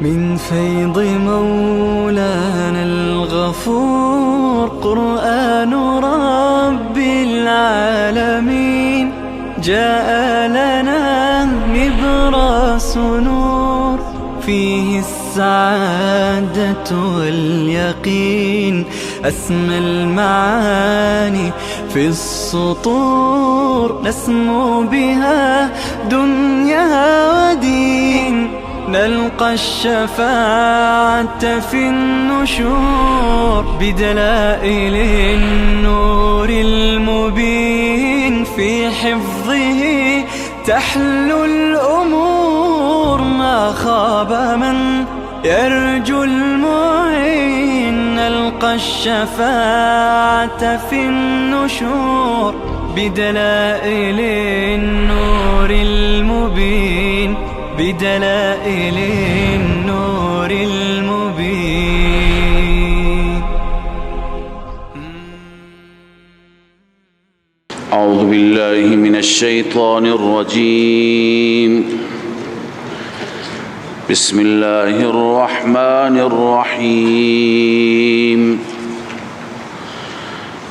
من فيض مولانا الغفور قرآن رب العالمين جاء لنا نبراس نور فيه السعادة واليقين أسمى المعاني في السطور نسمو بها دنيا ودين نلقى الشفاعة في النشور بدلائل النور المبين في حفظه تحلو الأمور ما خاب من يرجو المعين نلقى الشفاعة في النشور بدلائل النور المبين بدلائل النور المبين. أعوذ بالله من الشيطان الرجيم. بسم الله الرحمن الرحيم.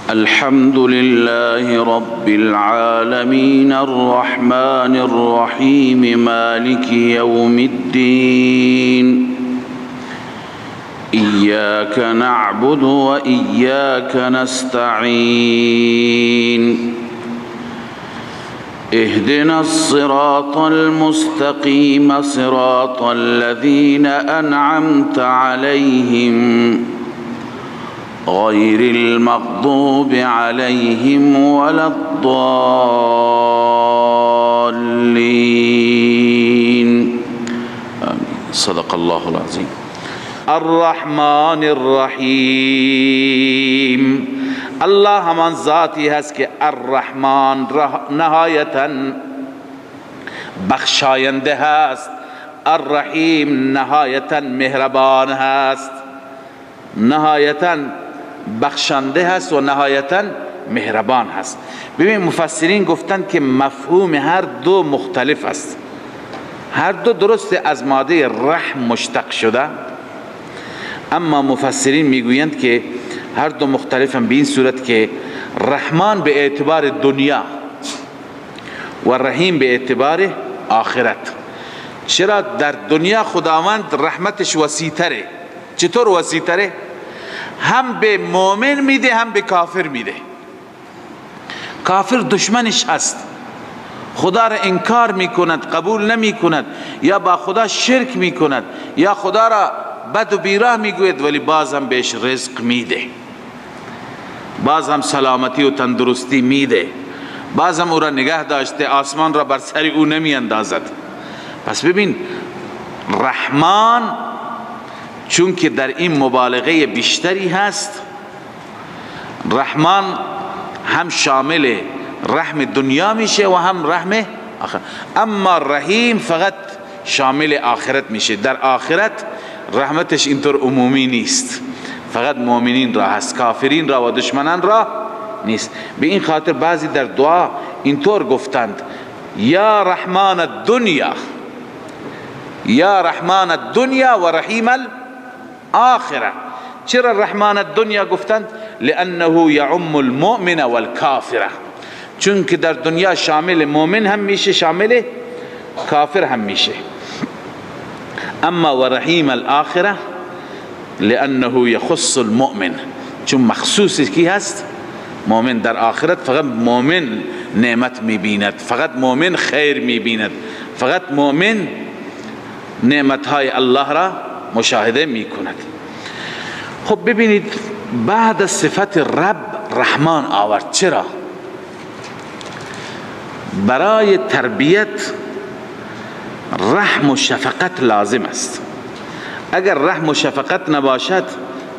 الحمد لله رب العالمين الرحمن الرحيم مالك يوم الدين إياك نعبد وإياك نستعين اهدنا الصراط المستقيم صراط الذين أنعمت عليهم غير المغضوب عليهم ولا الضالين آمين. صدق الله العظيم. الرحمن الرحیم. الله همان ذاتی هست که الرحمن نهایتاً بخشاینده هست، الرحیم نهایتاً مهربان هست، نهایتاً بخشنده هست و نهایتاً مهربان هست. ببین مفسرین گفتن که مفهوم هر دو مختلف است، هر دو درست از ماده رحم مشتق شده، اما مفسرین میگویند که هر دو مختلفن به این صورت که رحمان به اعتبار دنیا و رحیم به اعتبار آخرت. چرا در دنیا خداوند رحمتش وسیع‌تره. چطور وسیع‌تره؟ هم به مؤمن میده هم به کافر میده. کافر دشمنش هست، خدا را انکار میکند، قبول نمیکند، یا با خدا شرک میکند، یا خدا را بد و بیراه میگوید، ولی باز هم بهش رزق میده، باز هم سلامتی و تندرستی میده، باز هم او را نگه داشته، آسمان را بر سر او نمی اندازد. پس ببین رحمان چون که در این مبالغه بیشتری هست، رحمان هم شامل رحم دنیا میشه و هم رحم آخرت. اما رحیم فقط شامل آخرت میشه. در آخرت رحمتش اینطور عمومی نیست، فقط مؤمنین را هست، کافرین را و دشمنان را نیست. به این خاطر بعضی در دعا اینطور گفتند یا رحمان الدنیا، یا رحمان الدنیا و رحیم الاخره. چرا رحمان الدنیا گفتند؟ لانه یعم المؤمن والکافر، چون که در دنیا شامل مؤمن هم میشه، شامل کافر هم میشه. اما و رحیم الاخره لانه یخص المؤمن، چون مخصوص کی هست؟ مؤمن. در آخرت فقط مؤمن نعمت میبیند، فقط مؤمن خیر میبیند، فقط مؤمن نعمتهای الله را مشاهده میکند. خب ببینید بعد از صفت رب رحمان آورد. چرا؟ برای تربیت رحم و شفقت لازم است. اگر رحم و شفقت نباشد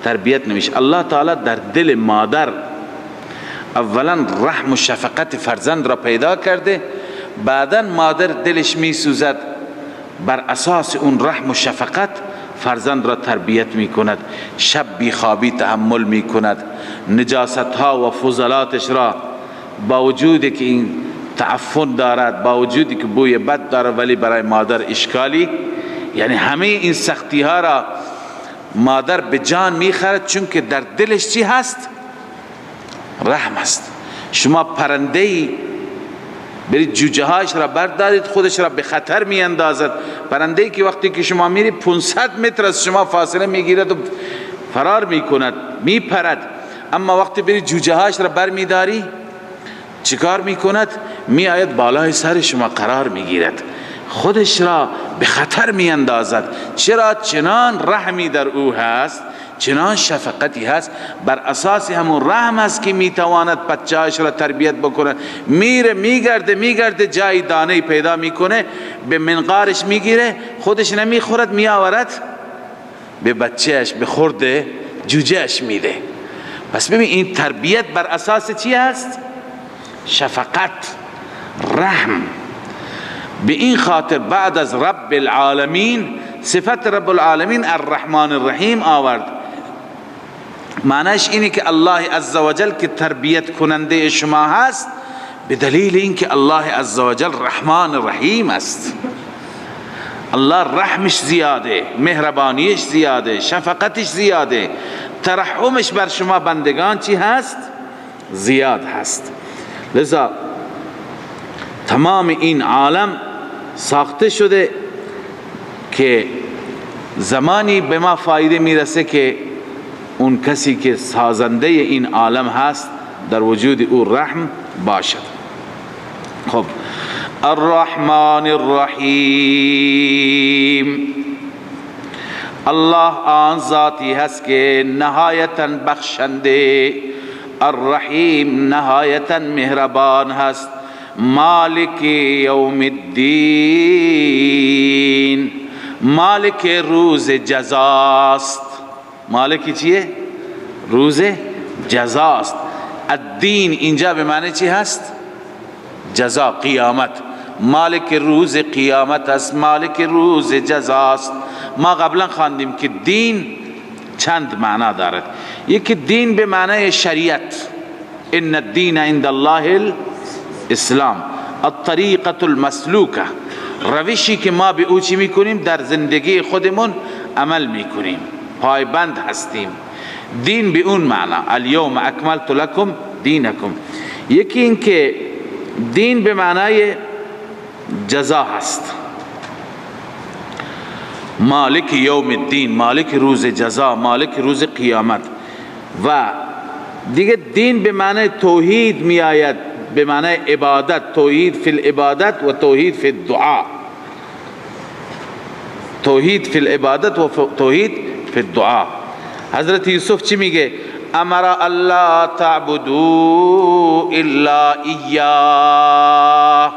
تربیت نمیشه. الله تعالی در دل مادر اولا رحم و شفقت فرزند را پیدا کرده، بعدا مادر دلش میسوزد، بر اساس اون رحم و شفقت فرزند را تربیت می کند. شب بیخوابی تحمل می کند، نجاست ها و فضلاتش را با وجودی که این تعفن دارد، با وجودی که بوی بد دارد، ولی برای مادر اشکالی یعنی همه این سختی ها را مادر به جان میخرد، چون که در دلش چی هست؟ رحم است. شما پرنده‌ای برید جوجه هایش را بردارید، خودش را به خطر می اندازد. پرنده‌ای که وقتی که شما میری 500 متر از شما فاصله میگیرد و فرار میکند، میپرد. اما وقتی برید جوجه هایش را بر میداری، چیکار میکند؟ میآید بالای سر شما قرار میگیرد، خودش را به خطر می اندازد. چرا؟ چنان رحمی در او هست، چنان شفقتی هست. بر اساس همون رحم است که میتواند بچه‌اش را تربیت بکنه. میره میگرده جای دانه پیدا میکنه، به منقارش میگیره، خودش نمیخورد، میآورد به بچه‌اش، به خورده جوجهش میده. پس ببین این تربیت بر اساس چی هست؟ شفقت، رحم. به این خاطر بعد از رب العالمین صفت رب العالمین الرحمن الرحیم آورد. معنیش اینه که الله عزوجل که تربیت کننده شما هست، به دلیل اینکه الله عزوجل رحمان الرحیم است. الله رحمش زیاده، مهربانیش زیاده، شفقتش زیاده، ترحمش بر شما بندگان چی هست؟ زیاد هست. لذا تمام این عالم ساخته شده که زمانی به ما فایده میرسه که اون کسی که سازنده این عالم هست در وجود او رحم باشد. خب الرحمن الرحیم، الله آن ذاتی هست که نهایتاً بخشنده، الرحیم نهایتاً مهربان هست. مالک یوم الدین، مالک روز جزاست. مالک چیه؟ روز جزاست. الدین اینجا به معنی چی هست؟ جزا، قیامت. مالک روز قیامت است، مالک روز جزاست. ما قبلا خواندیم که دین چند معنا دارد. یکی دین به معنی شریعت، ان الدین عند الله الاسلام، الطریقة المسلوکه، روشی که ما به او چی میکنیم؟ در زندگی خودمون عمل میکنیم، پایبند هستیم. دین به اون معنا، الیوم اکملت لکم دینکم. یکی این که دین به معنای جزا هست، مالک یوم الدین، مالک روز جزا، مالک روز قیامت. و دیگه دین به معنی توحید می آید، به معنی عبادت، توحید فی العبادت و توحید فی الدعا. توحید فی العبادت و توحید فی الدعا. حضرت یوسف چی میگه؟ امر الله تعبدوا الا ایاه،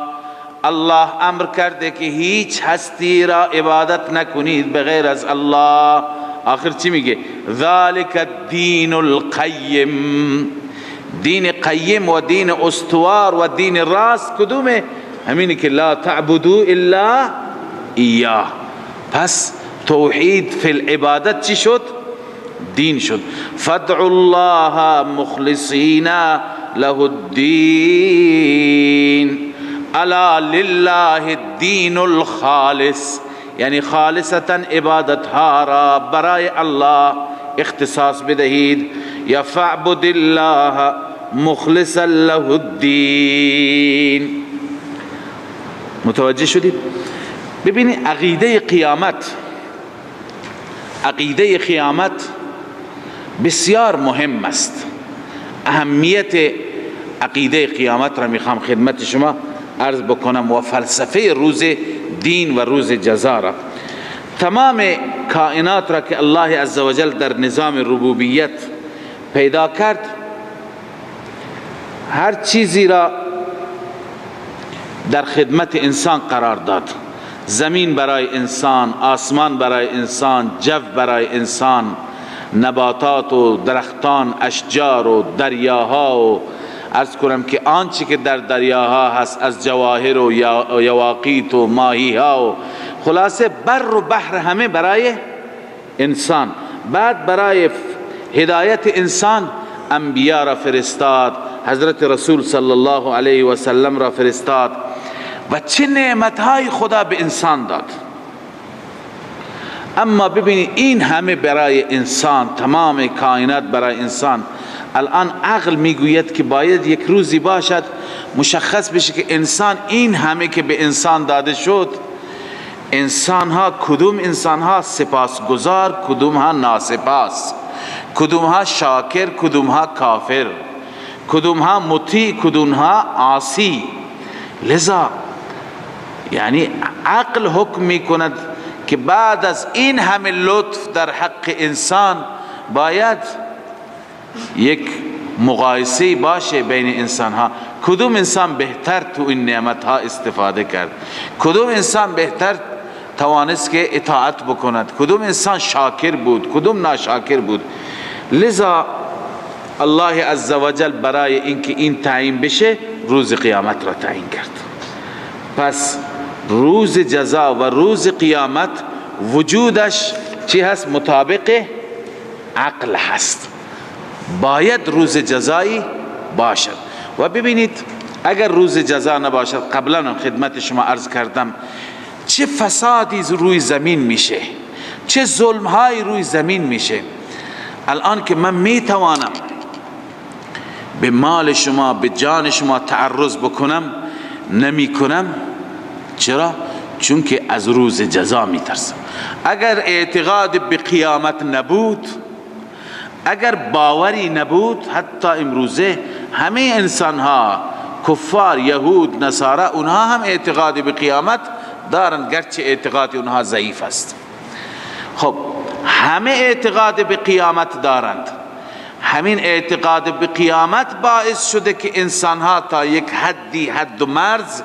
الله امر کرده که هیچ هستی را عبادت نکنید بغیر از الله. آخر چی میگه؟ ذالک الدین القیم، دین قیم و دین استوار و دین راست کدومه؟ همینی که لا تعبدوا الا ایاه. پس توحید فی العبادت چی شد؟ دین شد. فادعوا الله مخلصین له الدین الا لله الدین الخالص، یعنی خالصتا عبادت ها را برای الله اختصاص بدهید. یا فاعبد الله مخلصا له الدین. متوجه شدید؟ ببینید عقیده قیامت، عقیده قیامت بسیار مهم است. اهمیت عقیده قیامت را میخوام خدمت شما عرض بکنم و فلسفه روز دین و روز جزا را. تمام کائنات را که الله عزوجل در نظام ربوبیت پیدا کرد، هر چیزی را در خدمت انسان قرار داد. زمین برای انسان، آسمان برای انسان، جو برای انسان، نباتات و درختان، اشجار و دریاها و عرض کنم که آنچه که در دریاها هست از جواهر و یواقیت و ماهی ها و خلاصه بر و بحر، همه برای انسان. بعد برای هدایت انسان انبیا را فرستاد، حضرت رسول صلی الله علیه و سلم را فرستاد و چه نعمتهای خدا به انسان داد. اما ببینید این همه برای انسان، تمام کائنات برای انسان. الان عقل میگوید که باید یک روزی باشد مشخص بشه که انسان این همه که به انسان داده شد، انسان ها کدوم انسان ها سپاسگزار، کدوم ها ناسپاس، کدوم ها شاکر، کدوم ها کافر، کدوم ها مطیع، کدوم ها عاصی. لذا یعنی عقل حکم میکند که بعد از این همه لطف در حق انسان باید یک مقایسه باشه بین انسان ها. کدوم انسان بهتر تو این نعمت ها استفاده کرد، کدوم انسان بهتر توانست که اطاعت بکند، کدوم انسان شاکر بود، کدوم ناشاکر بود. لذا الله عزوجل برای اینکه این تعیین بشه روز قیامت را تعیین کرد. پس روز جزا و روز قیامت وجودش چی هست؟ مطابق عقل هست، باید روز جزایی باشد. و ببینید اگر روز جزا نباشد، قبلا خدمت شما عرض کردم چه فسادی روی زمین میشه، چه ظلمهای روی زمین میشه. الان که من میتوانم به مال شما، به جان شما تعرض بکنم، نمی کنم. چرا؟ چون که از روز جزا میترسم. اگر اعتقاد به قیامت نبود، اگر باوری نبود، حتی امروزه همه انسان ها، کفار، یهود، نصارا، اونها هم اعتقاد به قیامت دارند، گرچه اعتقاد اونها ضعیف است. خب همه اعتقاد به قیامت دارند. همین اعتقاد به قیامت باعث شده که انسان ها تا یک حدی، حد و مرز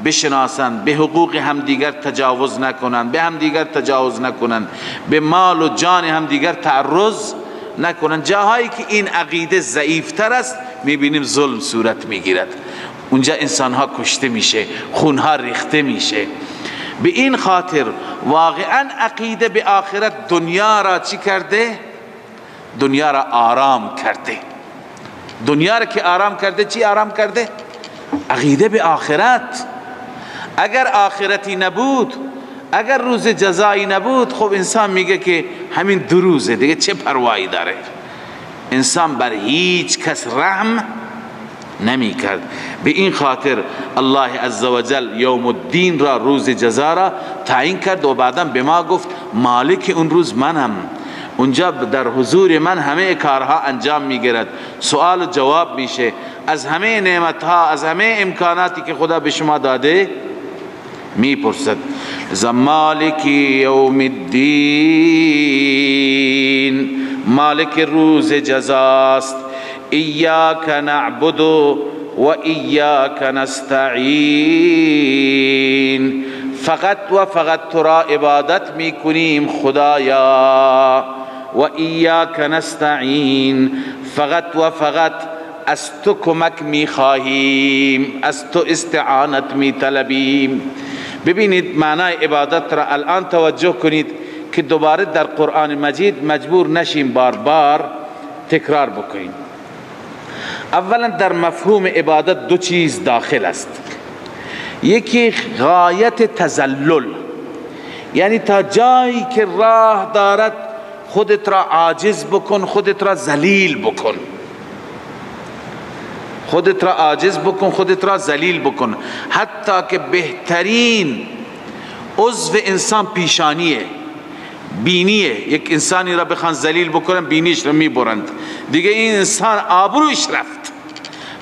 بشناسند، به حقوق همدیگر تجاوز نکنند، به همدیگر تجاوز نکنند، به مال و جان همدیگر تعرض نکنند. جاهایی که این عقیده ضعیفتر است میبینیم ظلم صورت میگیرد، اونجا انسان ها کشته میشه، خونها ریخته میشه. به این خاطر واقعا عقیده به آخرت دنیا را چی کرده؟ دنیا را آرام کرده. دنیا را که آرام کرده، چی آرام کرده؟ عقیده به آخرت. اگر آخرتی نبود، اگر روز جزایی نبود، خب انسان میگه که همین دو روزه دیگه، چه پروایی داره. انسان بر هیچ کس رحم نمی کرد. به این خاطر الله عزوجل یوم الدین را، روز جزا را تعیین کرد و بعدا به ما گفت مالک اون روز منم. اونجا در حضور من همه کارها انجام میگیرد، سوال و جواب میشه از همه نعمتها، از همه امکاناتی که خدا به شما داده میپرسد. مالک یوم الدین، مالک روز جزاست. ایاک نعبد و ایاک نستعین، فقط و فقط تو را عبادت میکنیم خدایا. و ایاک نستعین، فقط و فقط از تو کمک میخواهیم، از تو استعانت میطلبیم. ببینید معنای عبادت را الان توجه کنید که دوباره در قرآن مجید مجبور نشیم بار بار تکرار بکنیم. اولا در مفهوم عبادت دو چیز داخل است. یکی غایت تذلل، یعنی تا جایی که راه دارد خودت را عاجز بکن، خودت را ذلیل بکن، خودت را عاجز بکن، خودت را ذلیل بکن. حتی که بهترین عضو انسان پیشانیه، بینیه. یک انسانی را بخوان ذلیل بکنن، بینیش را میبرند، دیگه این انسان آبروش رفت.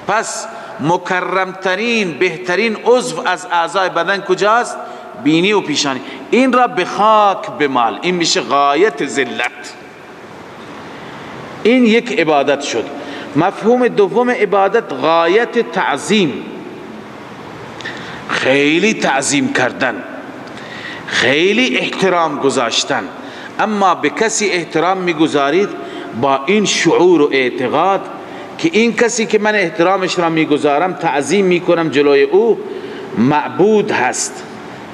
پس مکرمترین، بهترین عضو از اعضای بدن کجاست؟ بینی و پیشانی. این را به خاک بمال، این میشه غایت ذلت. این یک عبادت شد. مفهوم دوم عبادت غایت تعظیم، خیلی تعظیم کردن، خیلی احترام گذاشتن. اما به کسی احترام میگذارید با این شعور و اعتقاد که این کسی که من احترامش را میگذارم، تعظیم میکنم جلوی او، معبود هست،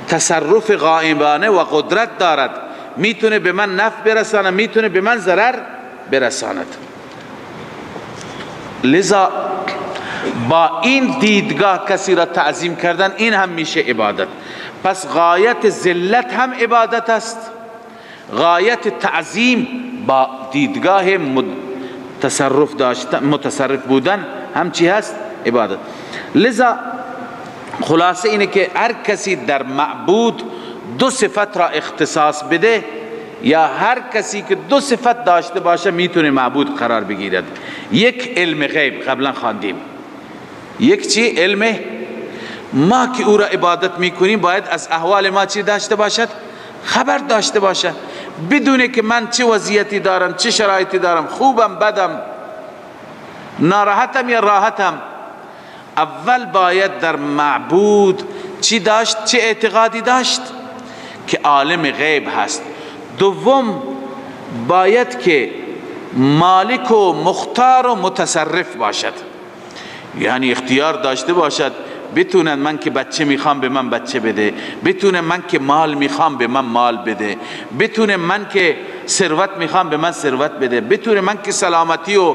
تصرف غائبانه و قدرت دارد، میتونه به من نفع برساند، میتونه به من ضرر برساند. لذا با این دیدگاه کسی را تعظیم کردن، این هم میشه عبادت. پس غایت ذلت هم عبادت است، غایت تعظیم با دیدگاه متصرف بودن هم چی هست؟ عبادت. لذا خلاصه اینه که هر کسی در معبود دو صفت را اختصاص بده، یا هر کسی که دو صفت داشته باشه میتونه معبود قرار بگیرد. یک علم غیب، قبلا خواندیم. یک چی؟ علم ما که او را عبادت میکنیم باید از احوال ما چی داشته باشد؟ خبر داشته باشد، بدونه که من چه وضعیتی دارم، چه شرایطی دارم، خوبم بدم، ناراحتم یا راحتم. اول باید در معبود چی داشت؟ چه اعتقادی داشت؟ که عالم غیب هست. دوم باید که مالک و مختار و متصرف باشد، یعنی اختیار داشته باشد، بتونن من که بچه میخوام به من بچه بده، بتونه من که مال میخوام به من مال بده، بتونه من که ثروت میخوام به من ثروت بده، بتونه من که سلامتی و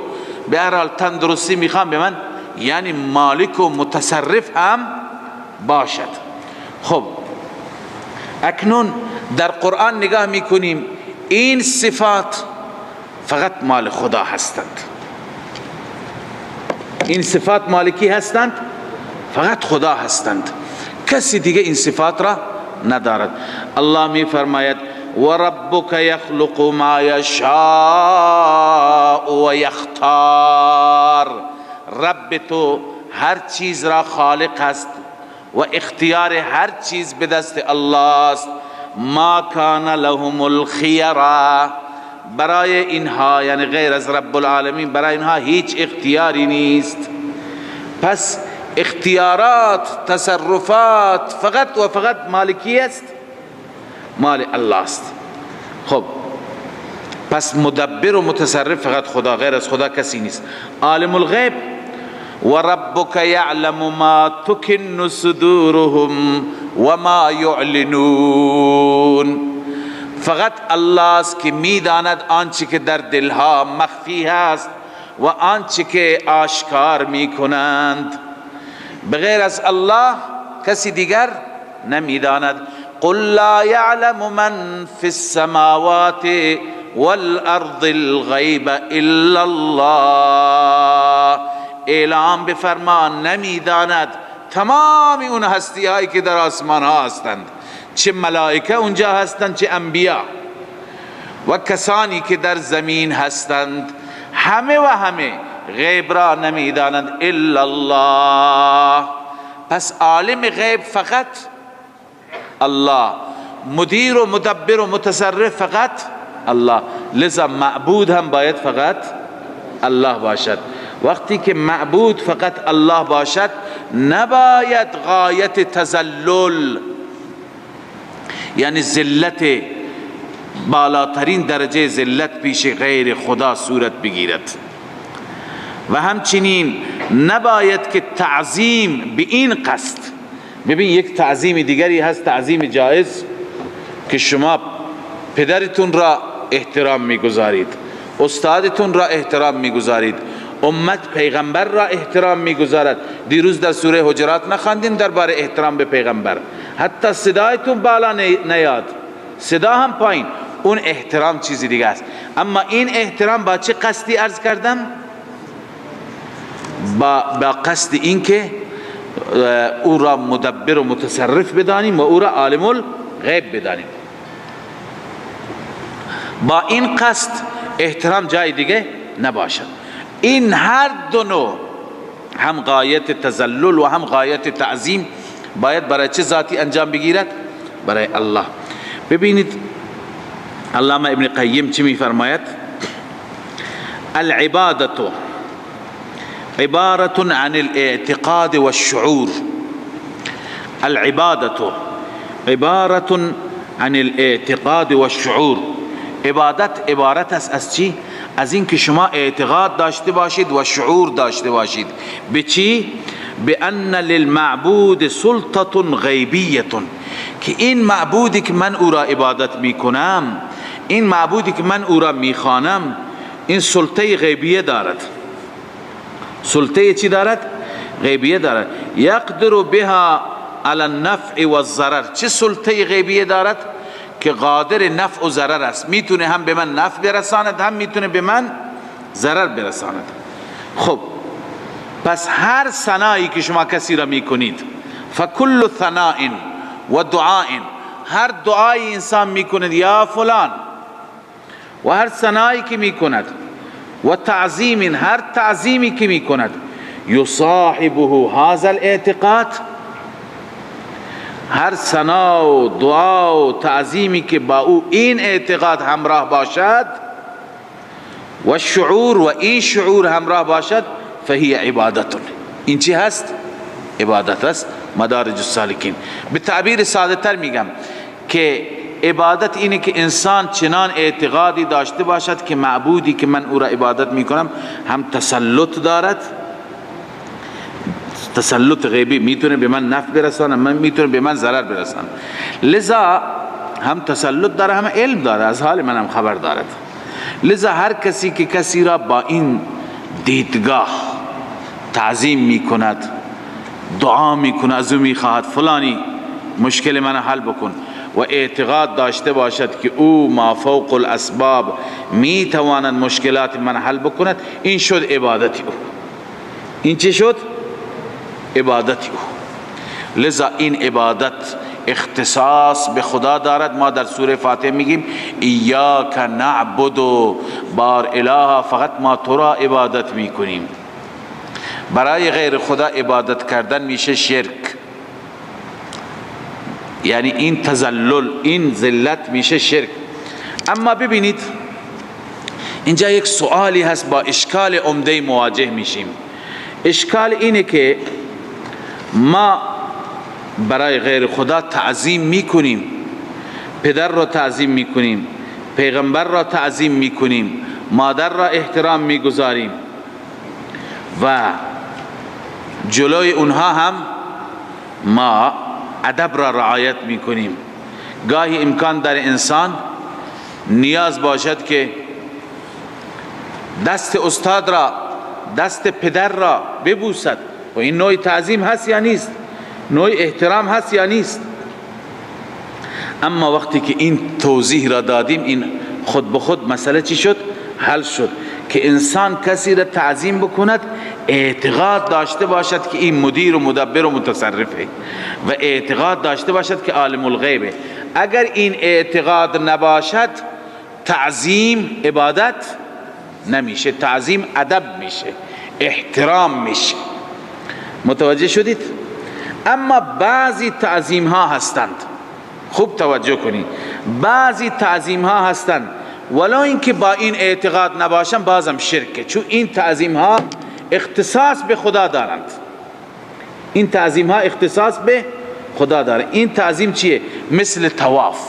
به هر حال تندرستی میخوام به من، یعنی مالک و متصرف هم باشد. خب اکنون در قرآن نگاه میکنیم، این صفات فقط مال خدا هستند. این صفات مالکی هستند، فقط خدا هستند، کسی دیگه این صفات را ندارد. الله می فرماید و ربک یخلق ما یشاء و یختار. رب تو هر چیز را خالق است و اختیار هر چیز به دست الله است. ما کان لهم الخیرا، برای اینها یعنی غیر از رب العالمین برای اینها هیچ اختیاری نیست. پس اختیارات، تصرفات فقط و فقط مالکی است، مال الله است. خب پس مدبر و متصرف فقط خدا، غیر از خدا کسی نیست. عالم الغیب و ربک یعلم ما تکن صدورهم و ما یعلنون. فقط الله است که میداند آنچه که در دلها مخفی هست و آنچه که آشکار میکنند. بغیر از الله کسی دیگر نمیداند. قل لا یعلم من فی السماوات والارض الغیب الا الله. اعلام بفرما نمیداند تمام اون هستی هایی که در آسمان ها هستند، چه ملائکه اونجا هستند، چه انبیا و کسانی که در زمین هستند، همه و همه غیب را نمیدانند الا الله. پس عالم غیب فقط الله، مدیر و مدبر و متصرف فقط الله. لذا معبود هم باید فقط الله باشد. وقتی که معبود فقط الله باشد نباید غایت تذلل، یعنی ذلت، بالاترین درجه ذلت پیش غیر خدا صورت بگیرد. و همچنین نباید که تعظیم به این قصد. ببین یک تعظیم دیگری هست، تعظیم جایز، که شما پدرتون را احترام میگذارید، استادتون را احترام میگذارید، امت پیغمبر را احترام میگذارد. دیروز در سوره حجرات نخواندیم درباره احترام به پیغمبر؟ حتی صدایتون بالا نیاد، صدا هم پایین، اون احترام چیزی دیگه است. اما این احترام با چه قصدی عرض کردم؟ با قصد این که او را مدبر و متصرف بدانیم و او را عالم الغیب بدانیم. با این قصد احترام جای دیگه نباشد. این هر دو نوع، هم غایت تذلل و هم غایت تعظیم، باید برای چه ذاتی انجام بگیرد؟ برای الله. ببینید علامه ابن قیم چی می فرماید؟ العبادة عبارة عن الاعتقاد والشعور. العبادة عبارة عن الاعتقاد والشعور. عبادت عبارت است از چی؟ از این که شما اعتقاد داشته باشید و شعور داشته باشید. به چی؟ بأن للمعبود سلطة غیبیة، که این معبودی که من او را عبادت میکنم، این معبودی که من او را میخوانم، این سلطه غیبیه دارد. سلطه چی دارد؟ غیبیه دارد. یقدر بها علی النفع والضرر. چه سلطه غیبیه دارد؟ که قادر نفع و ضرر است، میتونه هم به من نفع برساند هم میتونه به من ضرر برساند. خب پس هر ثنایی که شما کسی را میکنید، فکل ثناء و دعاء، هر دعای انسان میکند یا فلان، و هر ثنایی که میکند، و تعظیم، هر تعظیمی که میکند، یصاحبه هذا الاعتقاد، هر ثنا و دعا و تعظیمی که با او این اعتقاد همراه باشد و شعور و این شعور همراه باشد، فهی عبادت. این چی هست؟ عبادت است. مدارج السالکین. به تعبیر ساده تر میگم که عبادت اینه که انسان چنان اعتقادی داشته باشد که معبودی که من او را عبادت میکنم هم تسلط دارد، تسلط غیبی، میتونه به من نفع برسانه، من میتونه به من ضرر برسانه، لذا هم تسلط داره هم علم داره، از حال من هم خبر دارد. لذا هر کسی که کسی را با این دیدگاه تعظیم میکند، دعا میکند، از او میخواهد فلانی مشکل من حل بکن، و اعتقاد داشته باشد که او ما فوق الاسباب میتواند مشکلات من حل بکند، این شد عبادتی او. این چه شد؟ عبادتی او. لذا این عبادت اختصاص به خدا دارد. ما در سوره فاتحه میگیم ایاک نعبد، بار اله فقط ما تو را عبادت میکنیم. برای غیر خدا عبادت کردن میشه شرک، یعنی این تذلل، این ذلت میشه شرک. اما ببینید اینجا یک سوالی هست، با اشکال عمده مواجه میشیم. اشکال اینه که ما برای غیر خدا تعظیم میکنیم، پدر را تعظیم میکنیم، پیغمبر را تعظیم میکنیم، مادر را احترام میگذاریم و جلوی اونها هم ما ادب را رعایت میکنیم. گاهی امکان داره انسان نیاز باشد که دست استاد را، دست پدر را ببوسد، و این نوع تعظیم هست یا نیست؟ نوع احترام هست یا نیست؟ اما وقتی که این توضیح را دادیم، این خود به خود مسئله چی شد؟ حل شد که انسان کسی را تعظیم بکند، اعتقاد داشته باشد که این مدیر و مدبر و متصرفه، و اعتقاد داشته باشد که عالم الغیبه. اگر این اعتقاد نباشد، تعظیم عبادت نمیشه، تعظیم ادب میشه، احترام میشه. متوجه شدید؟ اما بعضی تعظیم ها هستند، خوب توجه کنید، بعضی تعظیم ها هستند ولو اینکه با این اعتقاد نباشن بازم شرکه، چون این تعظیم ها اختصاص به خدا دارند. این تعظیم ها اختصاص به خدا دارند. این تعظیم چیه؟ مثل طواف،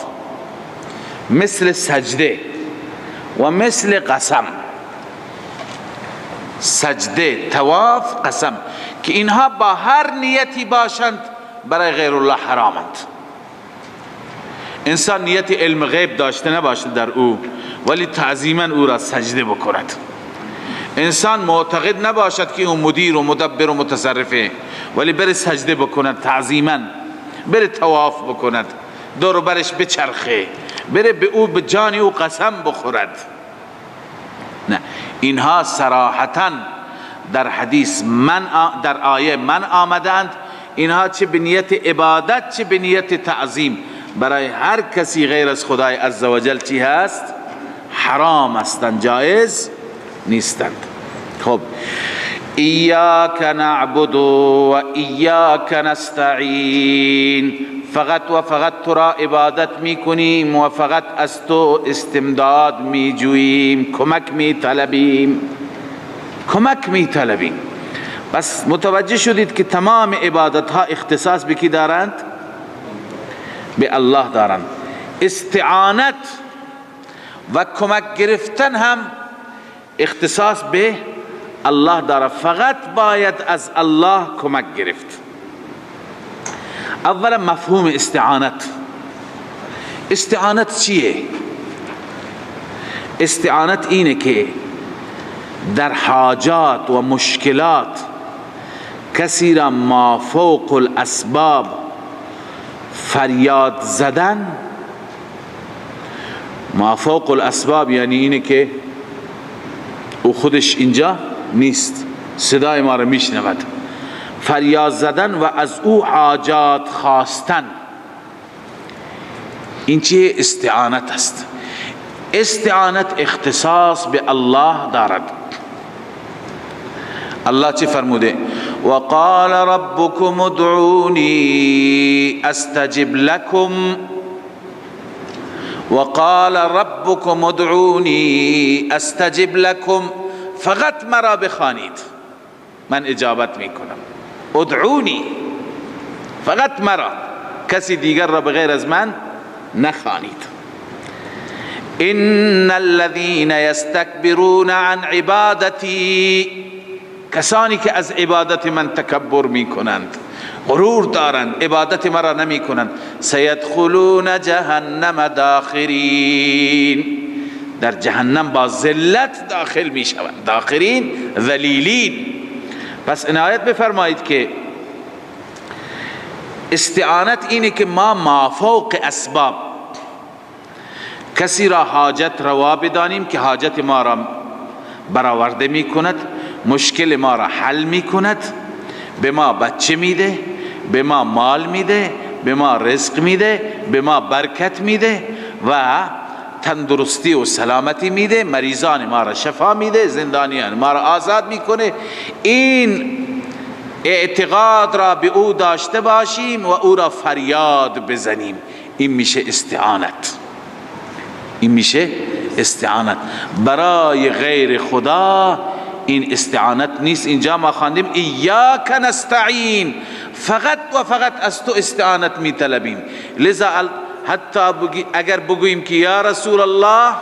مثل سجده و مثل قسم. سجده، طواف، قسم، که اینها با هر نیتی باشند برای غیر الله حرامند. انسان نیت علم غیب داشته نباشد در او، ولی تعظیما او را سجده بکند. انسان معتقد نباشد که او مدیر و مدبر و متصرفه، ولی بره سجده بکند تعظیما، بره طواف بکند، دور و برش بچرخه، بره به او، به جان او قسم بخورد. نه، اینها صراحتا در حدیث در آیه من آمدند. اینها چه به نیت عبادت چه به نیت تعظیم برای هر کسی غیر از خدای عزوجل چی هست؟ حرام هستند، جایز نیستند. خب ایاک نعبد و ایاک نستعین، فقط و فقط تو را عبادت میکنیم و فقط از تو استمداد میجوییم، کمک میطلبیم، کمک میطلبیم. بس متوجه شدید که تمام عبادت ها اختصاص به کی دارند؟ به الله دارند. استعانت و کمک گرفتن هم اختصاص به الله دارد. فقط باید از الله کمک گرفت. اولا مفهوم استعانت. استعانت چیه؟ استعانت اینه که در حاجات و مشکلات کسی را ما فوق الاسباب فریاد زدن ما فوق الاسباب یعنی اینه که او خودش اینجا نیست، صدای ما رو میشنود. فریاد زدن و از او حاجات خواستن، این چیه؟ استعانت است. استعانت اختصاص به الله دارد. الله چه فرموده؟ وقال ربكم ادعوني استجب لكم، وقال ربكم ادعوني استجب لكم. فقط مرا بخوانید من اجابت میکنم. ادعونی، فقط مرا، کسی دیگر را بغیر از من نخوانید. ان الذين يستكبرون عن عبادتي، کسانی که از عبادت من تکبر میکنند، غرور دارند، عبادت مرا نمیکنند، سيدخلون جهنم داخرین، در جهنم با ذلت داخل میشوند. داخرین، ذلیلین. پس عنایت بفرمایید که استعانت اینه که ما مافوق اسباب کسی را حاجت روا بدانیم که حاجت ما را برآورده می کند، مشکل ما را حل می کند، به ما بچه میده، به ما مال میده، به ما رزق میده، به ما برکت میده و تندرستی و سلامتی میده، مریضان ما را شفا میده، زندانیان ما را آزاد میکنه. این اعتقاد را به او داشته باشیم و او را فریاد بزنیم، این میشه استعانت. این میشه استعانت. برای غیر خدا این استعانت نیست. اینجا ما خواندیم ایاک نستعین، فقط و فقط از تو استعانت میطلبیم. لذا حتی اگر بگوییم که یا رسول الله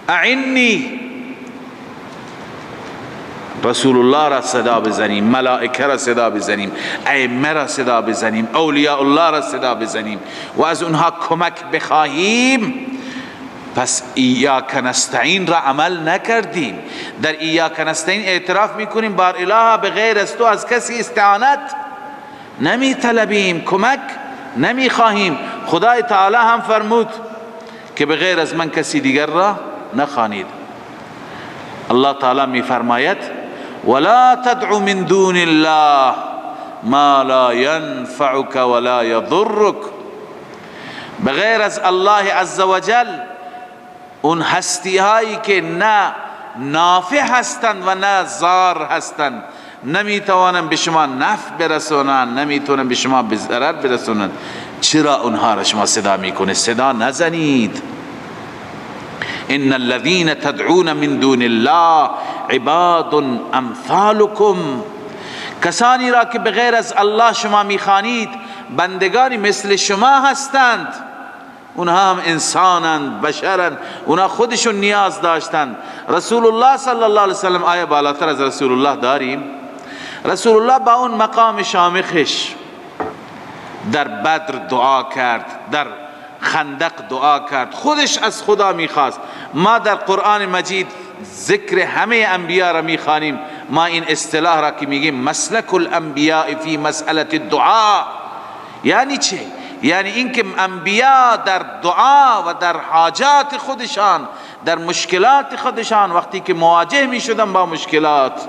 اعنی، رسول الله را صدا بزنیم، ملائکه را صدا بزنیم، ائمه را صدا بزنیم، اولیاء الله را صدا بزنیم و از اونها کمک بخواهیم، پس ایاک نستعین را عمل نکردیم. در ایاک نستعین اعتراف میکنیم بار اله به غیر از تو از کسی استعانت نمی طلبیم، کمک نمی خواهیم. خدای تعالی هم فرمود که به غیر از من کسی دیگر را نخوانید. الله تعالی می فرماید ولا تدع من دون الله ما لا ينفعك ولا يضرك. بغیر از الله عزوجل اون هستی هایی که نه نافع هستند و نه ضار هستند، نمیتوانند به شما نفع برسونند، نمیتونند به شما ضرر برسونند، چرا اونها را شما صدا میکنه؟ صدا نزنید. ان الذين تدعون من دون الله عباد امثالكم. کسانی را که بغیر از الله شما میخوانید بندگانی مثل شما هستند. اونها هم انسانند، بشرند، اونها خودشون نیاز داشتند. رسول الله صلی الله علیه وسلم آیا بالاتر از رسول الله داریم؟ رسول الله با اون مقام شامخش در بدر دعا کرد، در خندق دعا کرد، خودش از خدا میخواست. ما در قرآن مجید ذکر همه انبیاء را میخوانیم. ما این اصطلاح را که میگیم مسلک الانبیاء فی مسئله الدعاء، یعنی چه؟ یعنی اینکه انبیاء در دعا و در حاجات خودشان، در مشکلات خودشان، وقتی که مواجه میشدن با مشکلات،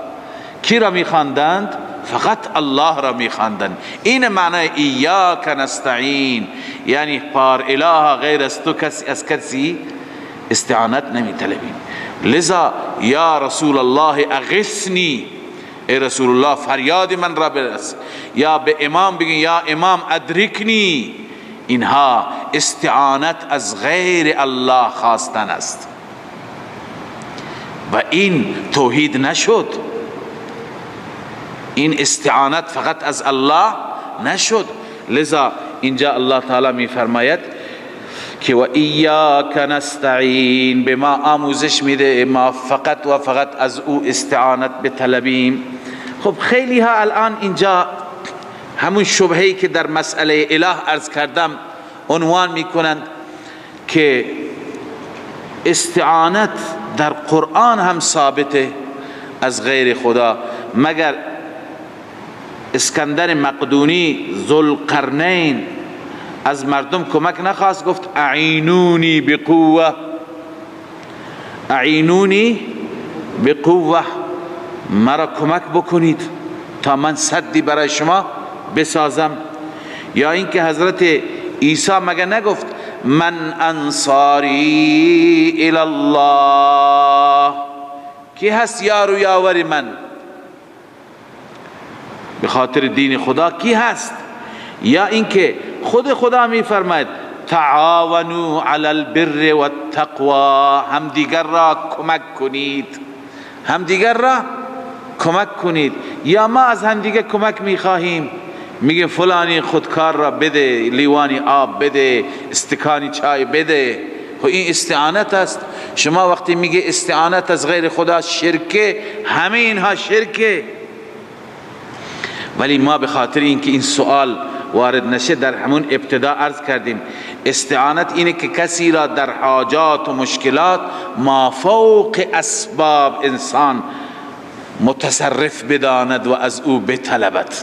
کی را میخواندند؟ فقط الله را میخواندند. این معنی ایاک نستعین، یعنی پار اله غیر از تو از کسی استعانت نمیطلبیم. لذا یا رسول الله اغثنی، ای رسول الله فریاد من را برس. یا به امام بگین یا امام ادرکنی. اینها استعانت از غیر الله خواستن است و این توحید نشد. این استعانت فقط از الله نشد. لذا اینجا الله تعالی می فرماید که و ایاک نستعین، به ما آموزش میده ما فقط و فقط از او استعانت بطلبیم. خب خیلی ها الان اینجا همون شبهه‌ای که در مسئله اله عرض کردم عنوان میکنند که استعانت در قرآن هم ثابته از غیر خدا، مگر اسکندر مقدونی ذوالقرنین از مردم کمک نخواست، گفت اعینونی بقوه، اعینونی بقوه، مرا کمک بکنید تا من سدی برای شما بسازم. یا اینکه حضرت عیسی مگه نگفت من انصاری الی الله، کی هست یار و یاور من به خاطر دین خدا، کی هست؟ یا اینکه خود خدا می فرماید تعاونوا علی البر والتقوى، همدیگر را کمک کنید، همدیگر را کمک کنید. یا ما از همدیگر کمک میخواهیم، میگه فلانی خودکار را بده، لیوانی آب بده، استکانی چای بده، خب این استعانت است. شما وقتی میگه استعانت از غیر خدا شرکه، همه اینها شرکه. ولی ما به خاطر اینکه این سوال وارد نشه در همون ابتدا عرض کردیم استعانت اینه که کسی را در حاجات و مشکلات مافوق اسباب انسان متصرف بداند و از او بطلبد.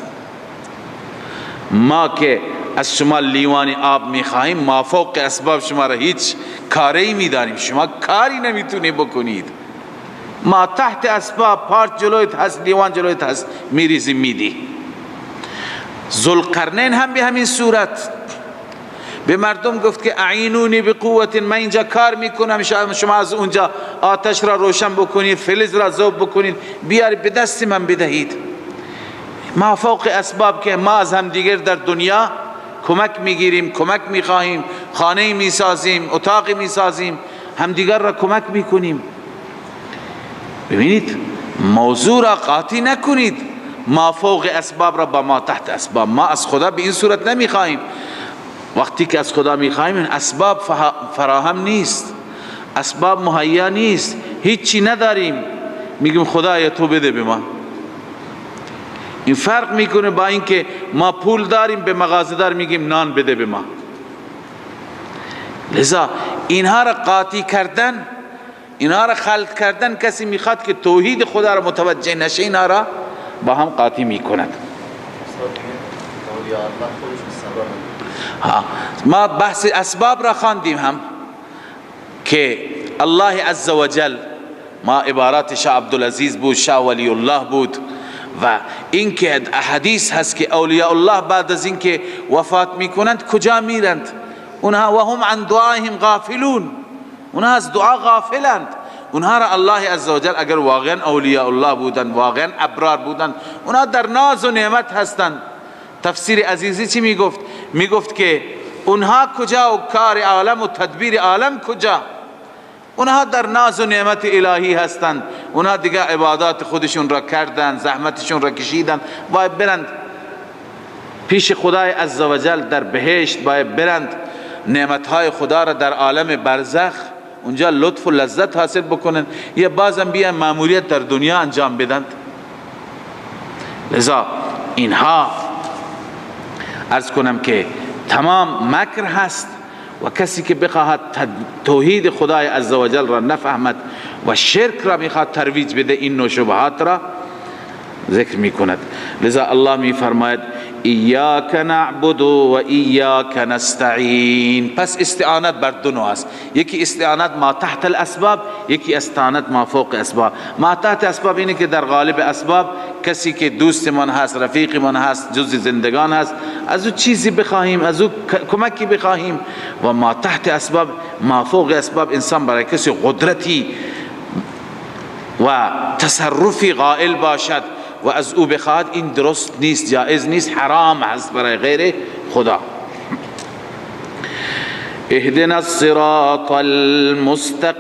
ما که از شما لیوانی آب میخواهیم، مافوق اسباب شما را هیچ کاری میدانیم، شما کاری نمیتونی بکنید. ما تحت اسباب، پارچ جلویت هست، لیوان جلویت هست، میریزی میدی. ذوالقرنین هم به همین صورت به مردم گفت که اعینونی بقوت، من اینجا کار میکنم، شما از اونجا آتش را روشن بکنید، فلز را ذوب بکنید، بیارید به دست من بدهید. ما فوق اسباب که ما از هم دیگر در دنیا کمک میگیریم، کمک میخواهیم، خانه میسازیم، اتاقی میسازیم، همدیگر را کمک میکنیم. ببینید موضوع را قاطی نکنید، ما فوق اسباب را با ما تحت اسباب. ما از خدا به این صورت نمیخواهیم. وقتی که از خدا میخواهیم این اسباب فراهم نیست، اسباب مهیا نیست، هیچی نداریم، میگیم خدایا تو بده به ما. این فرق میکنه با اینکه ما پول داریم به مغازه‌دار میگیم نان بده به ما. لذا اینها را قاطی کردن، اینها را خلط کردن، کسی میخواد که توحید خدا را متوجه نشه اینها را با هم قاطی میکند. ما بحث اسباب را خواندیم هم که الله عزوجل، ما عبارات شاه عبدالعزیز بود، شاه ولی الله بود، و اینکه حدیث هست که اولیاء الله بعد از اینکه وفات میکنند کجا میرند؟ اونها و هم عن دعائهم غافلون، اونها از دعا غافلند. اونها را الله عزوجل اگر واقعا اولیاء الله بودند، واقعا ابرار بودند، اونها در ناز و نعمت هستند. تفسیر عزیزی چی میگفت؟ میگفت که اونها کجا و کار عالم و تدبیر عالم کجا؟ اونها در ناز و نعمت الهی هستند. اونها دیگه عبادات خودشون را کردند، زحمتشون را کشیدند، باید برند پیش خدای عزوجل در بهشت، باید برند نعمتهای خدا را در عالم برزخ اونجا لطف و لذت حاصل بکنند، یا بازم بیان ماموریت در دنیا انجام بدند. لذا اینها عرض کنم که تمام مکر هست، و کسی که بخواهد توحید خدای عزوجل را نفهمد و شرک را میخواد ترویج بده، این نوع شبهات را ذکر میکند. لذا الله میفرماید ایاک نعبد و ایاک نستعین. پس استعانت بر دو نوع است، یکی استعانت ما تحت الاسباب، یکی استعانت ما فوق اسباب. ما تحت اسباب اینه که در غالب اسباب کسی که دوست من هست، رفیق من هست، جز زندگان هست، از او چیزی بخواهیم، از او کمکی بخواهیم. و ما تحت اسباب، ما فوق اسباب، انسان برای کسی قدرتی و تصرفی قائل باشد و از او بخواهد، این درست نیست، جائز نیست، حرام هست برای غیر خدا. اهدنا الصراط المستقیم،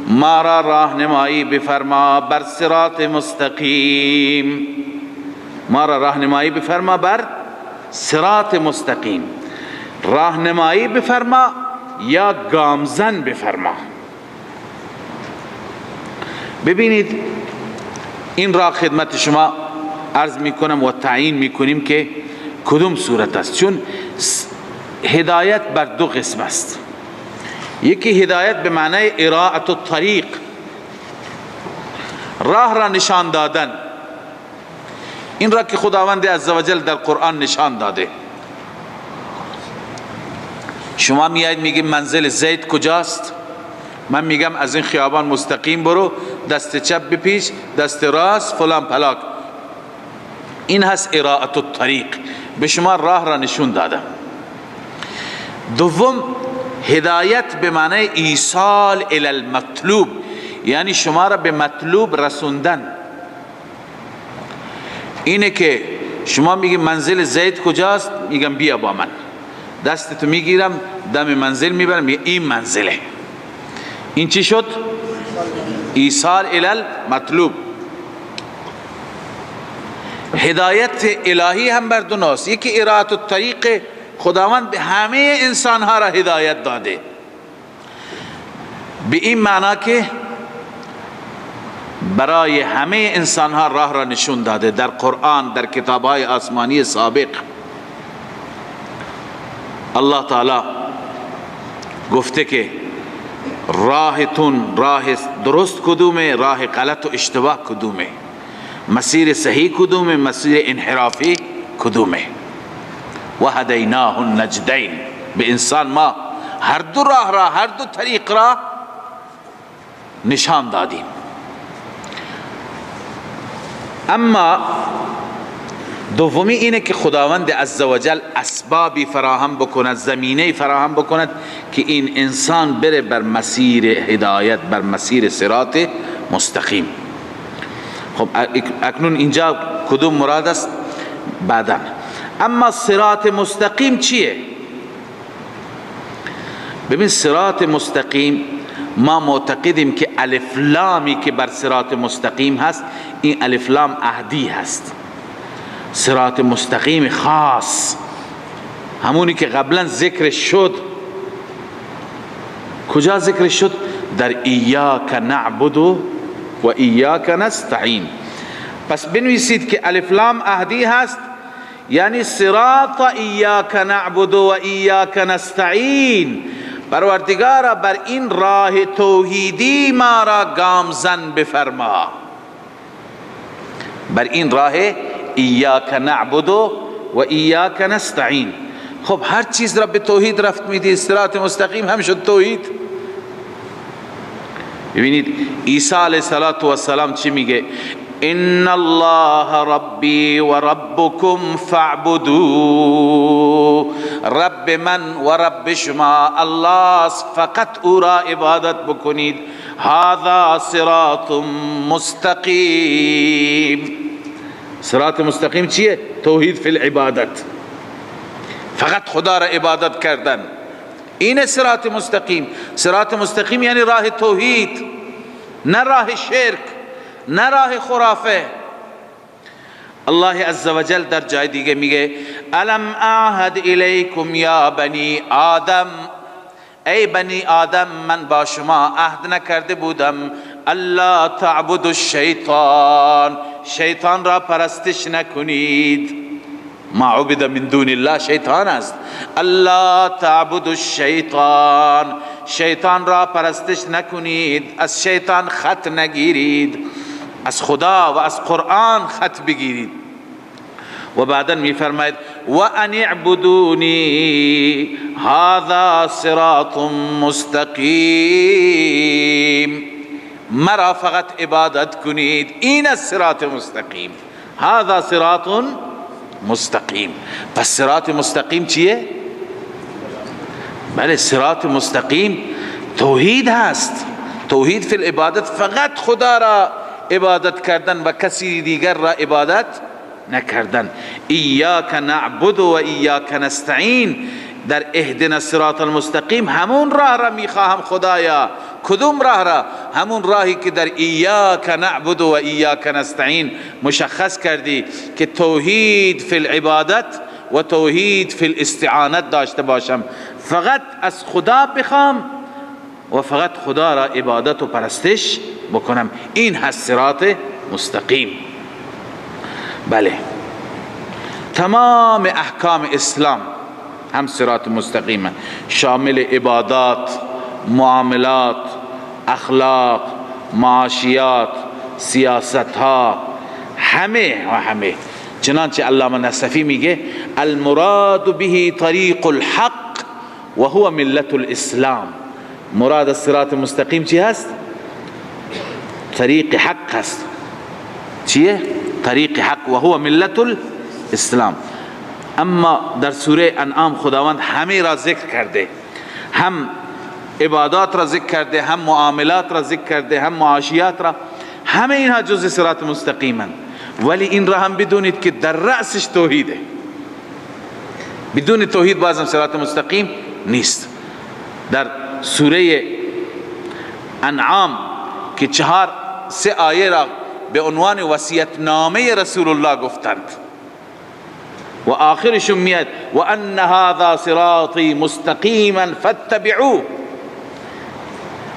ما را راهنمایی بفرما بر صراط مستقیم، ما را راهنمایی بفرما بر صراط مستقیم. راهنمایی بفرما یا گامزن بفرما. ببینید این را خدمت شما عرض میکنم و تعیین میکنیم که کدوم صورت است، چون هدایت بر دو قسم است. یکی هدایت به معنای اراءت الطریق، راه را نشان دادن. این را که خداوند عزوجل در قرآن نشان داده. شما میایید میگید منزل زید کجاست؟ من میگم از این خیابان مستقیم برو، دست چپ بپیچ، دست راست فلان پلاک. این هست اراءت الطریق، به شما راه را نشون دادم. دوم، هدایت به معنی ایصال الی المطلوب، یعنی شما را به مطلوب رسوندن. اینه که شما میگی منزل زید کجاست، میگم بیا با من، دستتو میگیرم دم منزل میبرم، میگم این منزله. این چی شد؟ ایصال الی المطلوب. هدایت الهی هم بر دو نوعست. یکی اراءت الطریق، خداوند به همه انسان ها را هدایت داده، به این معنا که برای همه انسان ها راه را نشون داده در قرآن، در کتاب های آسمانی سابق. الله تعالی گفته که راهتون راه درست کدومه، راه غلط و اشتباه کدومه، مسیر صحیح کدومه، مسیر انحرافی کدومه. و هدیناه النجدین، به انسان ما هر دو راه را، هر دو طریق را نشان دادیم. اما دومی اینه که خداوند عزوجل اسبابی فراهم بکند، زمینه فراهم بکند که این انسان بره بر مسیر هدایت، بر مسیر صراط مستقیم. خب اکنون اینجا کدوم مراد است؟ بعداً. اما صراط مستقیم چیه؟ ببین صراط مستقیم، ما معتقدیم که الف لامی که بر صراط مستقیم هست، این الف لام عهدی هست. صراط مستقیم خاص، همونی که قبلا ذکر شد. کجا ذکر شد؟ در ایاک نعبد و ایاک نستعین. پس بنویسید که الف لام عهدی هست، یعنی صراط ایاک نعبد و ایاک نستعین. پروردگارا بر این راه توحیدی ما را گامزن بفرما، بر این راه ایاک نعبد و ایاک نستعین. خب هر چیز را به توحید رفت میدی، صراط مستقیم هم شد توحید. ببینید عیسی علیه السلام چی میگه؟ ان الله ربی و ربکم فاعبدوه. رب من و رب شما الله، فقط او را عبادت بکنید. هذا صراط مستقیم. صراط مستقیم چیه؟ توحید فی العبادت، فقط خدا را عبادت کردن. این صراط مستقیم. صراط مستقیم یعنی راه توحید، نه راه شرک، نه راه خرافه. الله عزوجل در جای دیگه میگه الم اعهد الیکم یا بنی آدم، ای بنی آدم من با شما عهد نکرده بودم الا تعبدوا الشیطان، شیطان را پرستش نکنید. ما عبد من دون الله شیطان است. الا تعبدوا الشیطان، شیطان را پرستش نکنید، از شیطان خط نگیرید، از خدا و از قرآن خط بگیرید. و بعدا می فرماید و ان اعبدونی هذا صراط مستقیم، مرا فقط عبادت کنید، این است صراط مستقیم. هذا صراط مستقیم. پس صراط مستقیم چیه؟ بله صراط مستقیم توحید هست، توحید فی العبادت، فقط خدا را عبادت کردن و کسی دیگر را عبادت نکردن. ایاک نعبد و ایاک نستعین، در اهدنا الصراط المستقیم همون راه را میخواهم خدایا. کدوم راه را؟ همون راهی که در ایاک نعبد و ایاک نستعین مشخص کردی که توحید فی العبادت و توحید فی الاستعانت داشته باشم، فقط از خدا بخوام و فقط خدا را عبادت و پرستش بکنم. این هست صراط مستقیم. بله، تمام احکام اسلام هم صراط مستقیم، شامل عبادات، معاملات، اخلاق، معاشیات، سیاست ها، همه و همه چنانچه علامه نصفی میگه المراد به طریق الحق و هو ملت الاسلام. مراد صراط مستقیم چی هست؟ طریق حق هست. چیه؟ طریق حق و هو ملت الاسلام. اما در سوره انعام خداوند همه را ذکر کرده، هم عبادات را ذکر کرده، هم معاملات را ذکر کرده، هم معاشیات را، همه اینها جزء صراط مستقیمن. ولی این را هم بدونید که در رأسش توحیده. بدون توحید بازم صراط مستقیم نیست. در سوره انعام که 3 آیه را به عنوان وصیت‌نامه رسول الله گفتند و آخرشون میاد و ان هذا صراطی مستقیما فاتبعوه.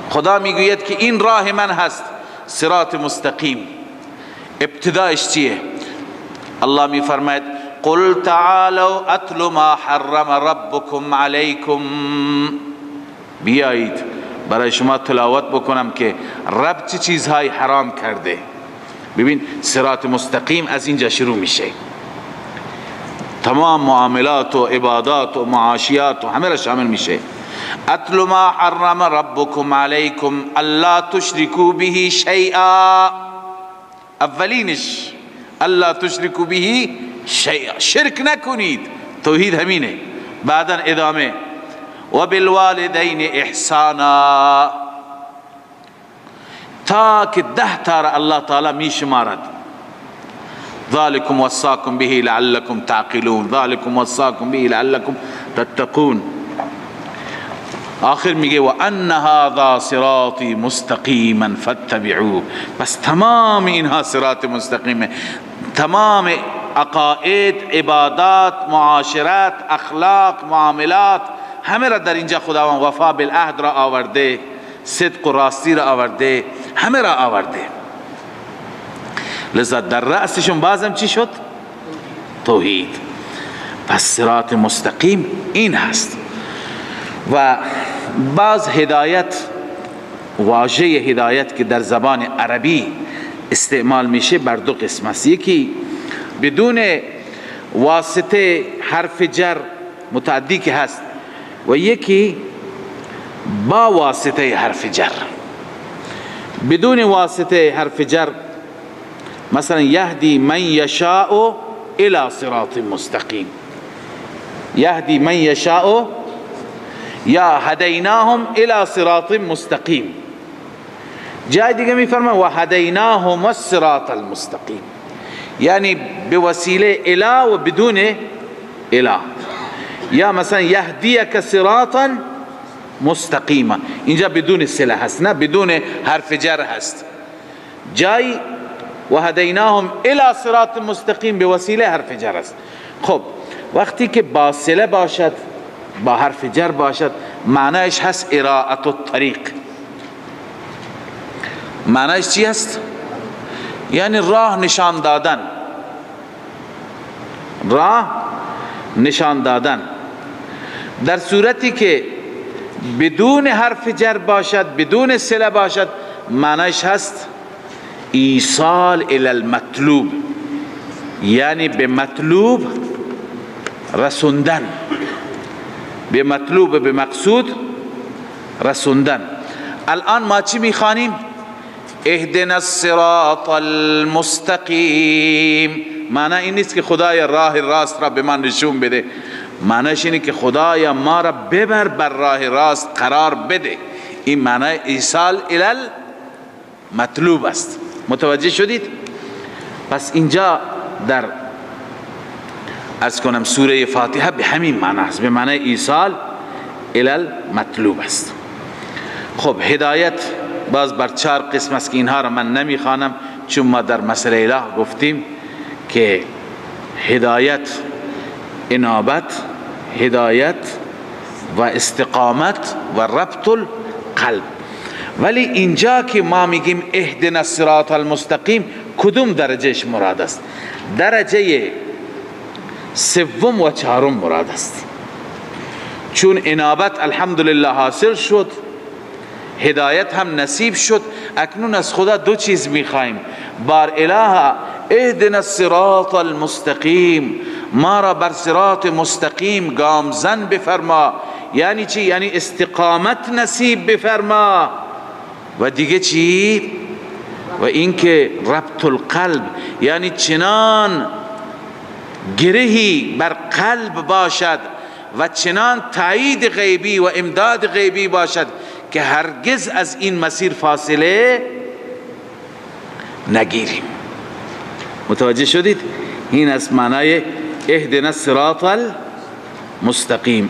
خدا میگوید که این راه من هست، صراط مستقیم. ابتدایش چیه؟ الله میفرماید قل تعالوا اتل ما حرم ربكم علیکم. بیایید برای شما تلاوت بکنم که رب چه چیزهایی حرام کرده. ببین صراط مستقیم از اینجا شروع میشه، تمام معاملات و عبادات و معاشیات و همه را شامل میشه. اتل ما حرم ربكم علیکم الا تشركوا به شیئا. اولینش الا تشركوا به شیئا، شرک نکنید، توحید همینه. بعدا ادامه و بالوالدین احسانا، تا که 10 تا را الله تعالی می شمارد. ذالکم وصاکم به لعلکم تعقلون، ذالکم وصاکم به لعلکم تتقون. آخر میگه و ان هذا صراطی مستقیما فاتبعوه. بس تمام اینها صراط مستقیمه. تمام عقاید، عبادات، معاشرات، اخلاق، معاملات، همه را در اینجا خداوند وفا بالعهد را آورده، صدق و راستی را آورده، همه را آورده. لذا در رأسشون بازم چی شد؟ توحید. پس صراط مستقیم این هست. و بعض هدایت، واژه هدایت که در زبان عربی استعمال میشه بر 2 قسم است. یکی بدون واسطه حرف جر متعدی که هست و یکی با واسطه حرف جر. بدون واسطه حرف جر مثلا یهدی من یشاء الى صراط مستقیم، یهدی من یشاء یا هدیناهم الى صراط مستقیم. جای دیگه میفرمه و هدیناهم الصراط المستقیم، یعنی به وسیله الی و بدون الی. یا مثلا یهدیک صراطا مستقیما، اینجا بدون صله هست، نه بدون حرف جر هست. جای و هدیناهم الی صراط مستقیم به وسیله حرف جر است. خب وقتی که با صله باشد، با حرف جر باشد، معنیش هست اراءت الطریق. معنیش چی است؟ یعنی راه نشان دادن، راه نشان دادن. در صورتی که بدون حرف جر باشد، بدون صله باشد، معنیش هست ایصال الی المطلوب، یعنی به مطلوب رسوندن، به مطلوب، به مقصود رسوندن. الان ما چی میخوانیم؟ اهدنا الصراط المستقیم. معنی این نیست که خدایا راه راست را به من نشون بده، معنیش اینه که خدایا ما را ببر بر راه راست قرار بده. این معنی ایصال الی المطلوب است. متوجه شدید؟ پس اینجا در از کنم سوره فاتحه به همین معنی است، به معنی ایصال الی المطلوب است. خب هدایت باز بر 4 قسم است که اینها را من نمیخوانم، چون ما در مسئله اله گفتیم که هدایت انابت، هدایت و استقامت و ربط القلب. ولی اینجا که ما میگیم اهدنا الصراط المستقیم، کدوم درجهش مراد است؟ درجه 3 و 4 مراد است. چون انابت الحمدلله حاصل شد، هدایت هم نصیب شد، اکنون از خدا 2 چیز میخوایم. بار اله اهدنا الصراط المستقیم، ما را بر صراط مستقیم گامزن بفرما. یعنی چی؟ یعنی استقامت نصیب بفرما. و دیگه چی؟ و اینکه ربط القلب، یعنی چنان گرهی بر قلب باشد و چنان تایید غیبی و امداد غیبی باشد که هرگز از این مسیر فاصله نگیریم. متوجه شدید؟ این از معنای اهدنا الصراط المستقیم.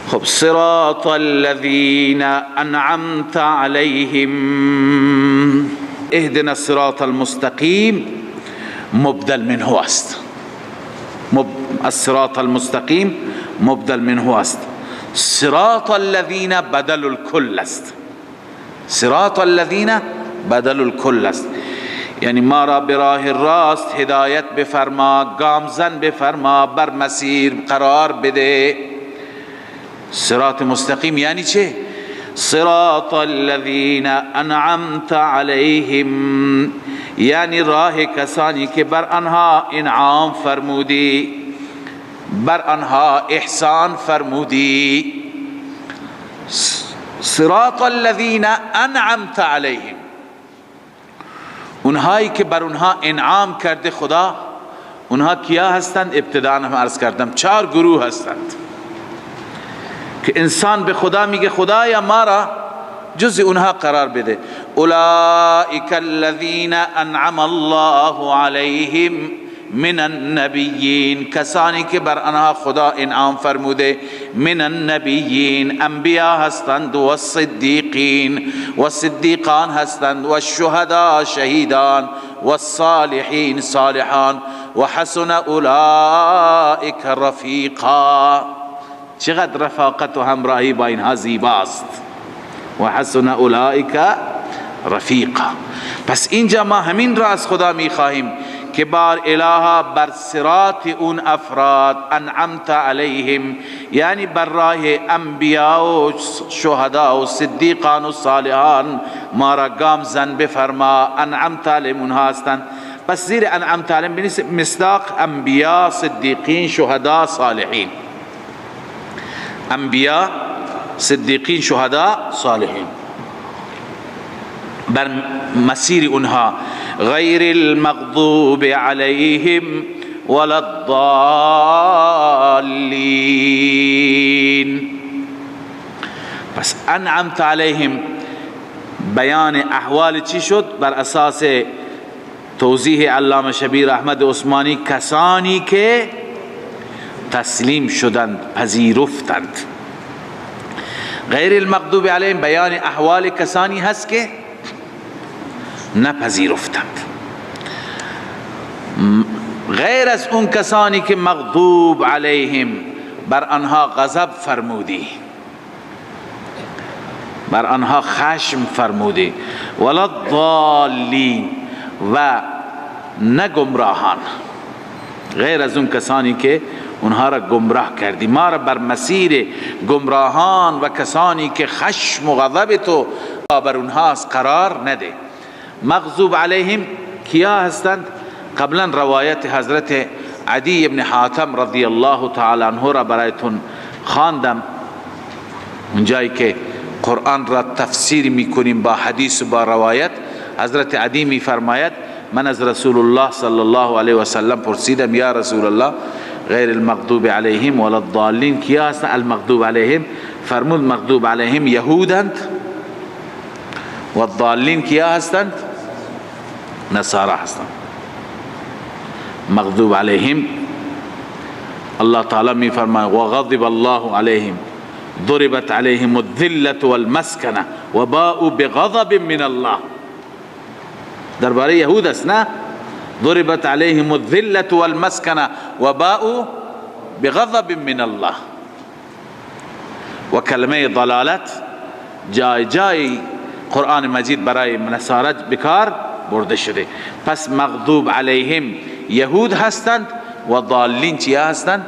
خب صراط الذین انعمت علیهم، اهدنا الصراط المستقیم مبدل منه است. الصراط المستقیم مبدل منه است. صراط الذین بدل الکل است. صراط الذین بدل الکل است، یعنی ما را به راه راست هدایت بفرما، گامزن بفرما، بر مسیر قرار بده. صراط مستقیم یعنی چه؟ صراط الذین انعمت علیهم، یعنی راه کسانی که بر آنها انعام فرمودی، بر آنها احسان فرمودی. صراط الذین انعمت علیهم، اونهایی که بر اونها انعام کرده خدا. اونها کیا هستند؟ ابتداء هم عرض کردم 4 گروه هستند که انسان به خدا میگه خدایا ما را جز اونها قرار بده. اولئک الذین انعم الله علیهم من النبیین، کسانی که بر آنها خدا انعام فرموده. من النبیین، انبیا هستند، و صدیقین، و صدیقان هستند، و شهدا شهیدان، و صالحین صالحان، و حسن اولئک رفیقا. چقدر رفاقت و همراهی با اینها زیباست. و حسن اولئک رفیقا. پس اینجا ما همین را از خدا میخواهیم که بار الها بر صراط اون افراد انعمت علیهم، یعنی بر راه انبیا و شهدا و صدیقان و صالحان ما را گامزن بفرما. انعمت علیهم اونها هستند. پس زیر انعمت علیهم بنویس مصداق انبیا، صدیقین، شهدا، صالحین. انبیا، صدیقین، شهدا، صالحین، بر مسیر اونها. غیر المغضوب علیهم ولا الضالین. پس انعمت علیهم بیان احوال چی شد؟ بر اساس توضیح علامه شبیر احمد عثمانی، کسانی که تسلیم شدند، پذیرفتند. غیر المغضوب علیهم بیان احوال کسانی هست که نپذیرفتند. غیر از اون کسانی که مغضوب علیهم بر آنها غضب فرمودی، بر آنها خشم فرمودی. ولا الضالین، و نه گمراهان. غیر از اون کسانی که اونها را گمراه کردی، ما را بر مسیر گمراهان و کسانی که خشم و غضب تو بر اونهاست قرار نده. مغضوب علیهم کیا هستند؟ قبلا روایت حضرت عدی ابن حاتم رضی الله تعالی عنه را برایتون خواندم، اونجایی که قرآن را تفسیر میکنیم با حدیث و با روایت. حضرت عدی میفرماید من از رسول الله صلی الله علیه و سلم پرسیدم یا رسول الله غیر المغضوب علیهم ولا الضالین کیا هستند؟ المغضوب علیهم، فرمود مغضوب علیهم یهودند، و الضالین کیا هستند؟ نصارا هستند. مغضوب علیهم الله تعالی می فرماید و غضب الله علیهم ضربت علیهم الذلة والمسکنه و باءوا بغضب من الله. درباره یهود است نه؟ ضربت علیهم الذلة والمسکنه و باءوا بغضب من الله. و کلمه ضلالت جای جای قرآن مجید برای نصارا بکار برده شده. پس مغضوب علیهم یهود هستند و ضالین چیا هستند؟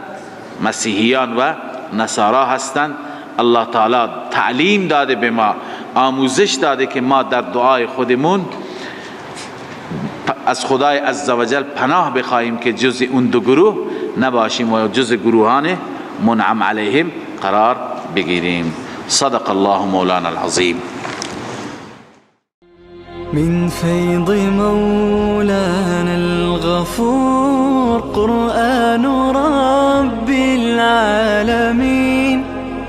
مسیحیان و نصارا هستند. الله تعالی تعلیم داده به ما، آموزش داده که ما در دعای خودمون از خدای عزوجل پناه بخواهیم که جز اون دو گروه نباشیم و جز گروهان منعم علیهم قرار بگیریم. صدق الله مولانا العظیم. من فيض مولانا الغفور قرآن رب العالمين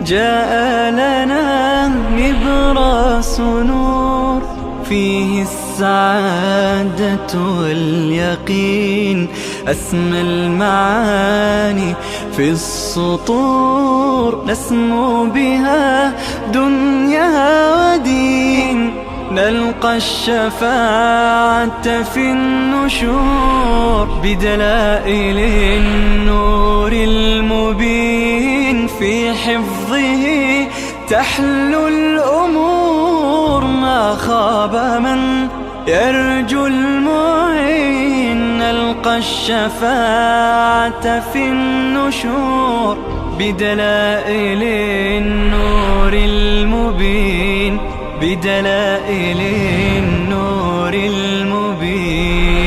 جاء لنا نبراس نور فيه السعادة واليقين أسمى المعاني في السطور نسمو بها دنيا ودين نلقى الشفاعة في النشور بدلائل النور المبين في حفظه تحلو الأمور ما خاب من يرجو المعين نلقى الشفاعة في النشور بدلائل النور المبين بدلائل النور المبين.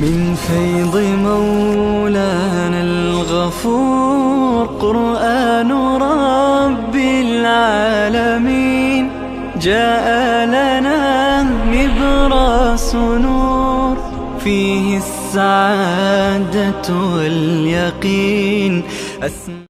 من فيض مولانا الغفور قرآن رب العالمين جاء لنا نبراس نور فيه السعادة واليقين